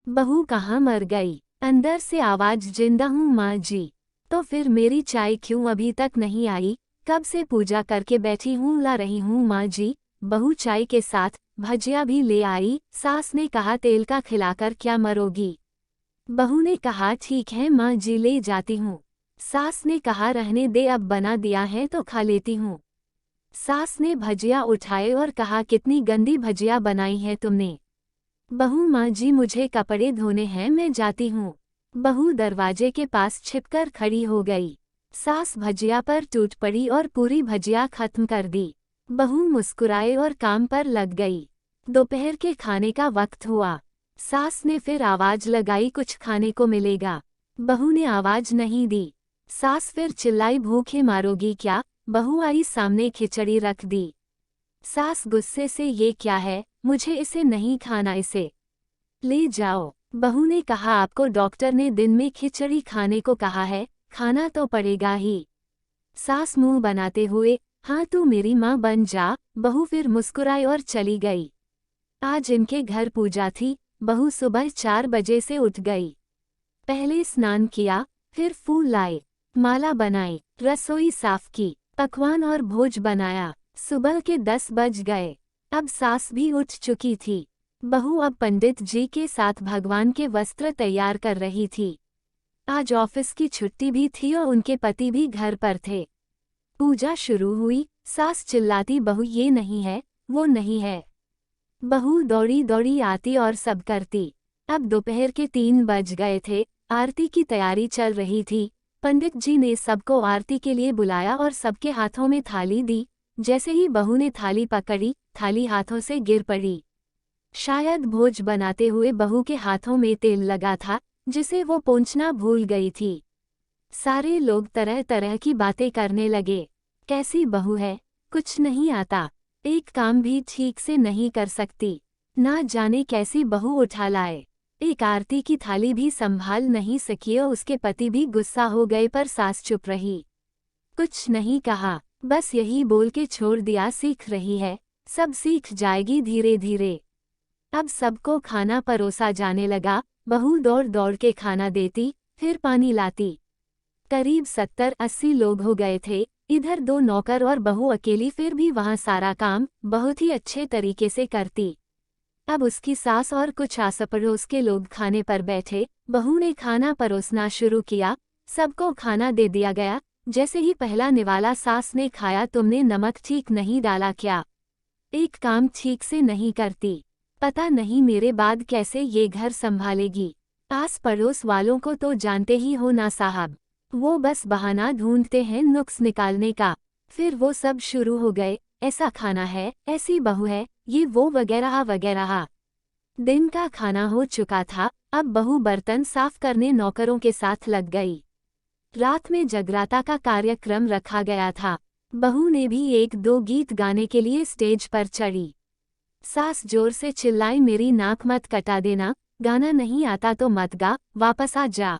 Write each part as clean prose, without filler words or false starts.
बहू कहाँ मर गई? अंदर से आवाज, जिंदा हूँ माँ जी। तो फिर मेरी चाय क्यों अभी तक नहीं आई? कब से पूजा करके बैठी हूँ, ला रही हूँ माँ जी। बहू चाय के साथ भजिया भी ले आई। सास ने कहा तेल का खिलाकर क्या मरोगी? बहू ने कहा ठीक है माँ जी, ले जाती हूँ। सास ने कहा रहने दे, अब बना दिया है तो खा लेती हूँ। सास ने भजिया उठाए और कहा कितनी गंदी भजिया बनाई है तुमने। बहू माँ जी मुझे कपड़े धोने हैं, मैं जाती हूँ। बहू दरवाजे के पास छिपकर खड़ी हो गई। सास भजिया पर टूट पड़ी और पूरी भजिया खत्म कर दी। बहू मुस्कुराए और काम पर लग गई। दोपहर के खाने का वक्त हुआ। सास ने फिर आवाज लगाई, कुछ खाने को मिलेगा? बहू ने आवाज नहीं दी। सास फिर चिल्लाई, भूखे मारोगी क्या? बहू आई सामने, खिचड़ी रख दी। सास गुस्से से, ये क्या है? मुझे इसे नहीं खाना, इसे ले जाओ। बहू ने कहा आपको डॉक्टर ने दिन में खिचड़ी खाने को कहा है, खाना तो पड़ेगा ही। सास मुंह बनाते हुए, हाँ तू मेरी माँ बन जा। बहू फिर मुस्कुराई और चली गई। आज इनके घर पूजा थी। बहू सुबह 4 बजे से उठ गई। पहले स्नान किया, फिर फूल लाए, माला बनाई, रसोई साफ की, पकवान और भोज बनाया। सुबह के 10 बज गए। अब सास भी उठ चुकी थी। बहू अब पंडित जी के साथ भगवान के वस्त्र तैयार कर रही थी। आज ऑफिस की छुट्टी भी थी और उनके पति भी घर पर थे। पूजा शुरू हुई। सास चिल्लाती, बहू ये नहीं है, वो नहीं है। बहू दौड़ी दौड़ी आती और सब करती। अब दोपहर के 3 बज गए थे। आरती की तैयारी चल रही थी। पंडित जी ने सबको आरती के लिए बुलाया और सबके हाथों में थाली दी। जैसे ही बहू ने थाली पकड़ी, थाली हाथों से गिर पड़ी। शायद भोज बनाते हुए बहू के हाथों में तेल लगा था, जिसे वो पोंछना भूल गई थी। सारे लोग तरह तरह की बातें करने लगे। कैसी बहू है, कुछ नहीं आता, एक काम भी ठीक से नहीं कर सकती, ना जाने कैसी बहू उठा लाए। एक आरती की थाली भी संभाल नहीं सकी और उसके पति भी गुस्सा हो गए, पर सास चुप रही, कुछ नहीं कहा, बस यही बोल के छोड़ दिया, सीख रही है, सब सीख जाएगी धीरे धीरे। अब सबको खाना परोसा जाने लगा। बहू दौड़ दौड़ के खाना देती, फिर पानी लाती। करीब 70-80 लोग हो गए थे। इधर 2 नौकर और बहू अकेली, फिर भी वहाँ सारा काम बहुत ही अच्छे तरीके से करती। अब उसकी सास और कुछ आस पड़ोस के लोग खाने पर बैठे। बहू ने खाना परोसना शुरू किया। सबको खाना दे दिया गया। जैसे ही पहला निवाला सास ने खाया, तुमने नमक ठीक नहीं डाला क्या? एक काम ठीक से नहीं करती, पता नहीं मेरे बाद कैसे ये घर संभालेगी। आस पड़ोस वालों को तो जानते ही हो ना साहब, वो बस बहाना ढूंढते हैं नुक्स निकालने का। फिर वो सब शुरू हो गए, ऐसा खाना है, ऐसी बहू है, ये वो वगैरह वगैरह। दिन का खाना हो चुका था। अब बहू बर्तन साफ करने नौकरों के साथ लग गई। रात में जगराता का कार्यक्रम रखा गया था। बहू ने भी 1-2 गीत गाने के लिए स्टेज पर चढ़ी। सास जोर से चिल्लाई, मेरी नाक मत कटा देना, गाना नहीं आता तो मत गा, वापस आ जा।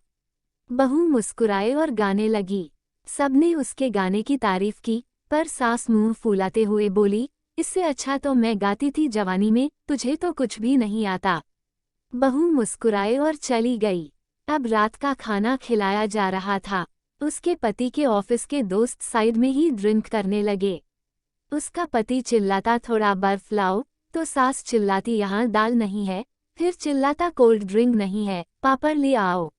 बहू मुस्कुराए और गाने लगी। सबने उसके गाने की तारीफ की, पर सास मुंह फुलाते हुए बोली, इससे अच्छा तो मैं गाती थी जवानी में, तुझे तो कुछ भी नहीं आता। बहू मुस्कुराए और चली गई। अब रात का खाना खिलाया जा रहा था। उसके पति के ऑफिस के दोस्त साइड में ही ड्रिंक करने लगे। उसका पति चिल्लाता, थोड़ा बर्फ लाओ, तो सास चिल्लाती, यहाँ दाल नहीं है, फिर चिल्लाता, कोल्ड ड्रिंक नहीं है, पापड़ ले आओ।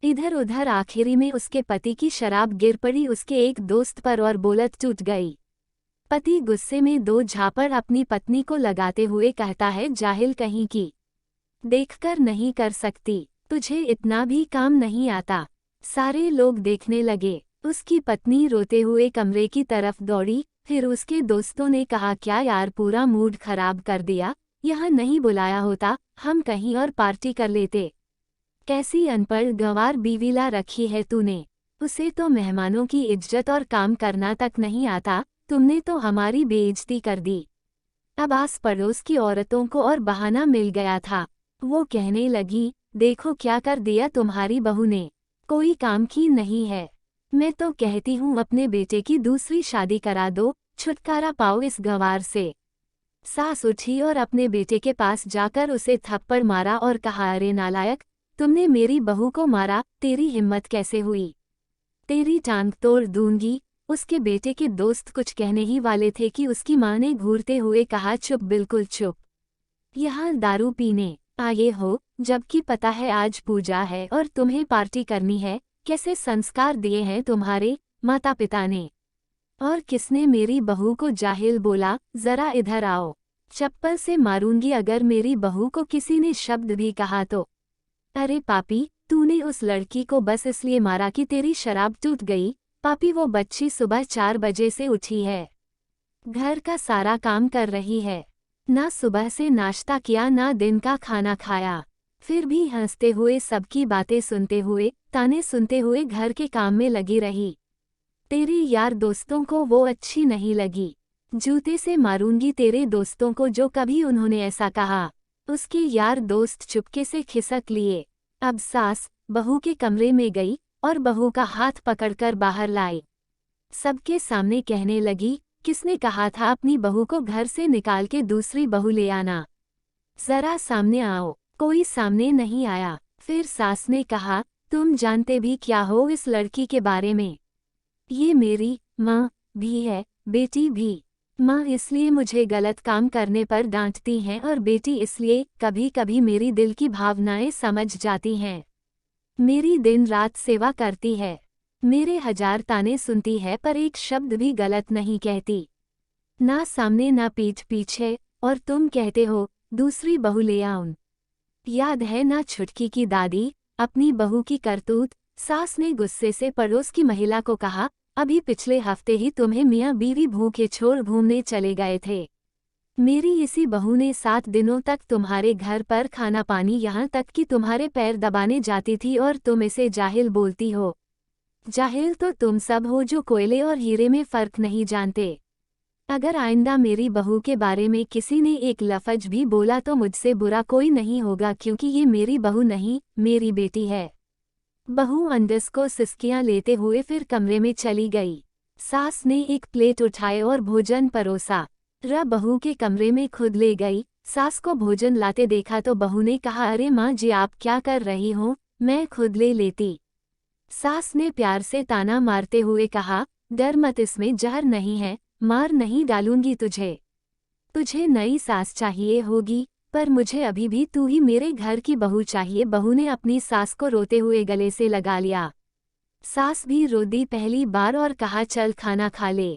इधर उधर आखिरी में उसके पति की शराब गिर पड़ी उसके एक दोस्त पर और बोलत टूट गई। पति गुस्से में 2 झापड़ अपनी पत्नी को लगाते हुए कहता है, जाहिल कहीं की, देखकर नहीं कर सकती, तुझे इतना भी काम नहीं आता। सारे लोग देखने लगे। उसकी पत्नी रोते हुए कमरे की तरफ दौड़ी। फिर उसके दोस्तों ने कहा, क्या यार, पूरा मूड खराब कर दिया, यहाँ नहीं बुलाया होता, हम कहीं और पार्टी कर लेते। कैसी अनपढ़ गंवार बीवी ला रखी है तूने, उसे तो मेहमानों की इज्जत और काम करना तक नहीं आता, तुमने तो हमारी बेइज्जती कर दी। अब आस पड़ोस की औरतों को और बहाना मिल गया था। वो कहने लगी, देखो क्या कर दिया तुम्हारी बहू ने, कोई काम की नहीं है। मैं तो कहती हूँ अपने बेटे की दूसरी शादी करा दो, छुटकारा पाओ इस गंवार से। सास उठी और अपने बेटे के पास जाकर उसे थप्पड़ मारा और कहा, अरे नालायक, तुमने मेरी बहू को मारा, तेरी हिम्मत कैसे हुई? तेरी टांग तोड़ दूंगी। उसके बेटे के दोस्त कुछ कहने ही वाले थे कि उसकी मां ने घूरते हुए कहा, चुप, बिल्कुल चुप। यहाँ दारू पीने आए हो, जबकि पता है आज पूजा है और तुम्हें पार्टी करनी है। कैसे संस्कार दिए हैं तुम्हारे माता पिता ने? और किसने मेरी बहू को जाहिल बोला? जरा इधर आओ, चप्पल से मारूंगी अगर मेरी बहू को किसी ने शब्द भी कहा तो। अरे पापी, तूने उस लड़की को बस इसलिए मारा कि तेरी शराब टूट गई? पापी, वो बच्ची सुबह 4 बजे से उठी है, घर का सारा काम कर रही है, ना सुबह से नाश्ता किया ना दिन का खाना खाया, फिर भी हंसते हुए सबकी बातें सुनते हुए, ताने सुनते हुए घर के काम में लगी रही। तेरे यार दोस्तों को वो अच्छी नहीं लगी। जूते से मारूंगी तेरे दोस्तों को जो कभी उन्होंने ऐसा कहा। उसके यार दोस्त चुपके से खिसक लिए। अब सास बहू के कमरे में गई और बहू का हाथ पकड़कर बाहर लाई। सबके सामने कहने लगी, किसने कहा था अपनी बहू को घर से निकाल के दूसरी बहू ले आना? जरा सामने आओ। कोई सामने नहीं आया। फिर सास ने कहा, तुम जानते भी क्या हो इस लड़की के बारे में? ये मेरी माँ भी है, बेटी भी। माँ इसलिए मुझे गलत काम करने पर डांटती हैं और बेटी इसलिए कभी कभी मेरी दिल की भावनाएं समझ जाती हैं। मेरी दिन रात सेवा करती है, मेरे 1000 ताने सुनती है पर एक शब्द भी गलत नहीं कहती, ना सामने ना पीठ पीछे। और तुम कहते हो दूसरी बहू ले आऊं? याद है ना छुटकी की दादी, अपनी बहू की करतूत? सास ने गुस्से से पड़ोस की महिला को कहा, अभी पिछले हफ्ते ही तुम्हें मियाँ बीवी भूखे छोड़ घूमने चले गए थे। मेरी इसी बहू ने 7 दिनों तक तुम्हारे घर पर खाना पानी, यहाँ तक कि तुम्हारे पैर दबाने जाती थी और तुम इसे जाहिल बोलती हो। जाहिल तो तुम सब हो जो कोयले और हीरे में फर्क नहीं जानते। अगर आइंदा मेरी बहू के बारे में किसी ने एक लफ्ज भी बोला तो मुझसे बुरा कोई नहीं होगा, क्योंकि ये मेरी बहू नहीं, मेरी बेटी है। बहू अंडस को सिसकियां लेते हुए फिर कमरे में चली गई। सास ने एक प्लेट उठाए और भोजन परोसा। बहू के कमरे में खुद ले गई। सास को भोजन लाते देखा तो बहू ने कहा, अरे माँ जी आप क्या कर रही हो, मैं खुद ले लेती। सास ने प्यार से ताना मारते हुए कहा, डर मत, इसमें जहर नहीं है, मार नहीं डालूंगी तुझे। तुझे नई सास चाहिए होगी, पर मुझे अभी भी तू ही मेरे घर की बहू चाहिए। बहू ने अपनी सास को रोते हुए गले से लगा लिया। सास भी रो दी पहली बार और कहा, चल खाना खा ले।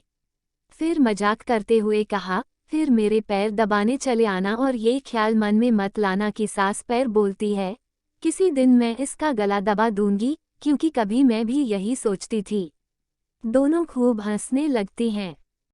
फिर मजाक करते हुए कहा, फिर मेरे पैर दबाने चले आना और ये ख्याल मन में मत लाना कि सास पैर बोलती है, किसी दिन मैं इसका गला दबा दूंगी, क्योंकि कभी मैं भी यही सोचती थी। दोनों खूब हंसने लगती हैं।